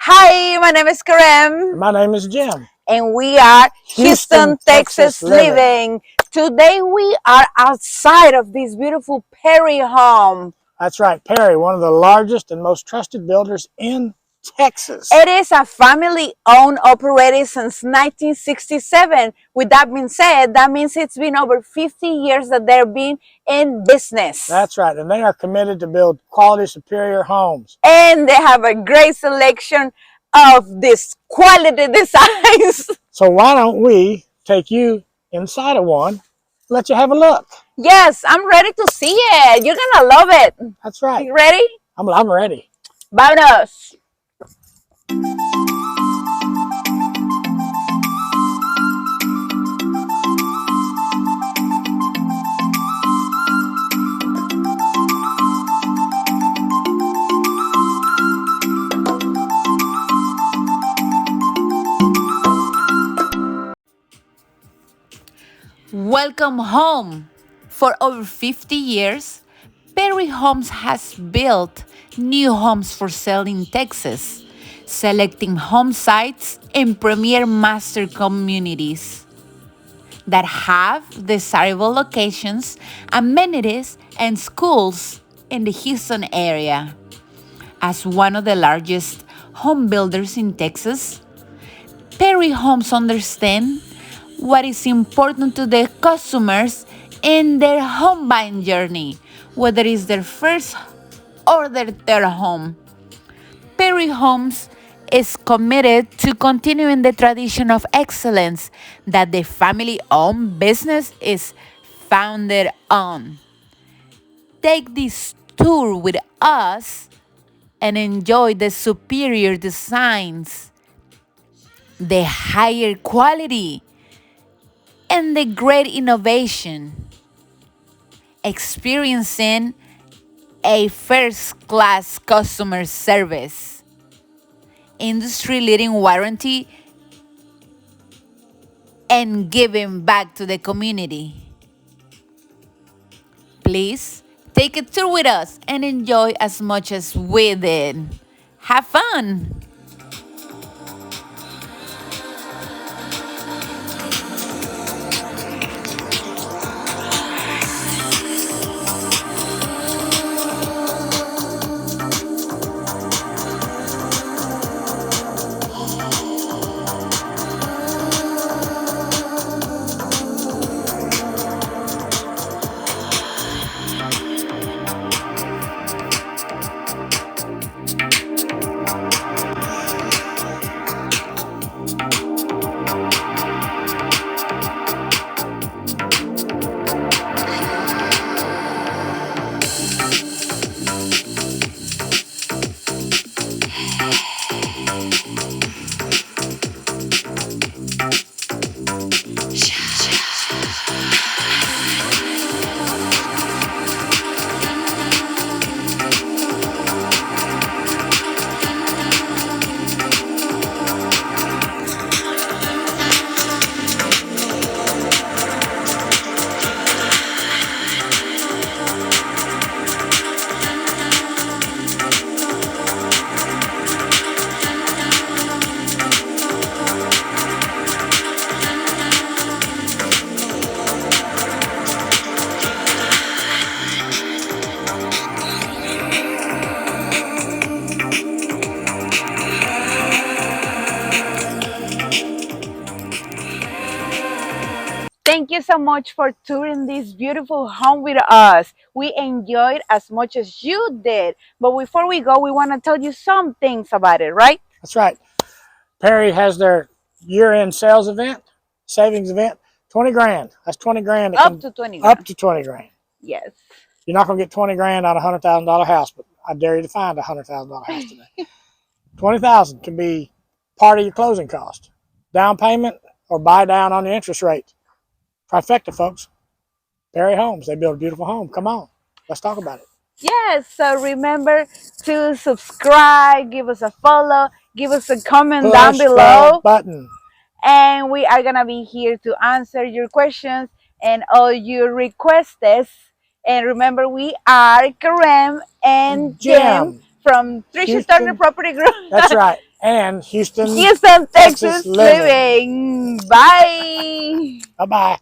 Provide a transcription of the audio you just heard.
Hi, my name is Karem. My name is Jim. And we are Houston, Texas living. living. Today we are outside of this beautiful Perry home. That's right, Perry, one of the largest and most trusted builders in Texas. It is a family-owned, operated since 1967. With that being said, that means it's been over 50 years that they're been in business. That's right, and they are committed to build quality, superior homes. And they have a great selection of this quality designs. So why don't we take you inside of one, let you have a look. Yes, I'm ready to see it. You're gonna love it. That's right. You ready? I'm ready. Vámonos. Welcome home. For over 50 years, Perry Homes has built new homes for sale in Texas, selecting home sites in premier master communities that have desirable locations, amenities, and schools in the Houston area. As one of the largest home builders in Texas, Perry Homes understand what is important to the customers in their home buying journey, whether it's their first or their third home. Perry Homes is committed to continuing the tradition of excellence that the family-owned business is founded on. Take this tour with us and enjoy the superior designs, the higher quality, and the great innovation. Experiencing a first-class customer service, industry-leading warranty, and giving back to the community. Please take a tour with us and enjoy as much as we did. Have fun! Thank you so much for touring this beautiful home with us. We enjoyed as much as you did. But before we go, we want to tell you some things about it, right? That's right. Perry has their year-end sales event, savings event, 20 grand. That's 20 grand. Up to 20 grand. Up to 20 grand. Yes. You're not going to get 20 grand on a $100,000 house, but I dare you to find a $100,000 house today. 20,000 can be part of your closing cost, down payment, or buy down on the interest rate. Trifecta, folks. Perry Homes, they build a beautiful home. Come on, let's talk about it. Yes, so remember to subscribe, give us a follow, give us a comment down below. Push the button. And we are going to be here to answer your questions and all your requests. And remember, we are Karem and Jim from Tricia Turner Properties Group. That's right. and Houston, Houston, Texas Texas living. Bye. Bye-bye.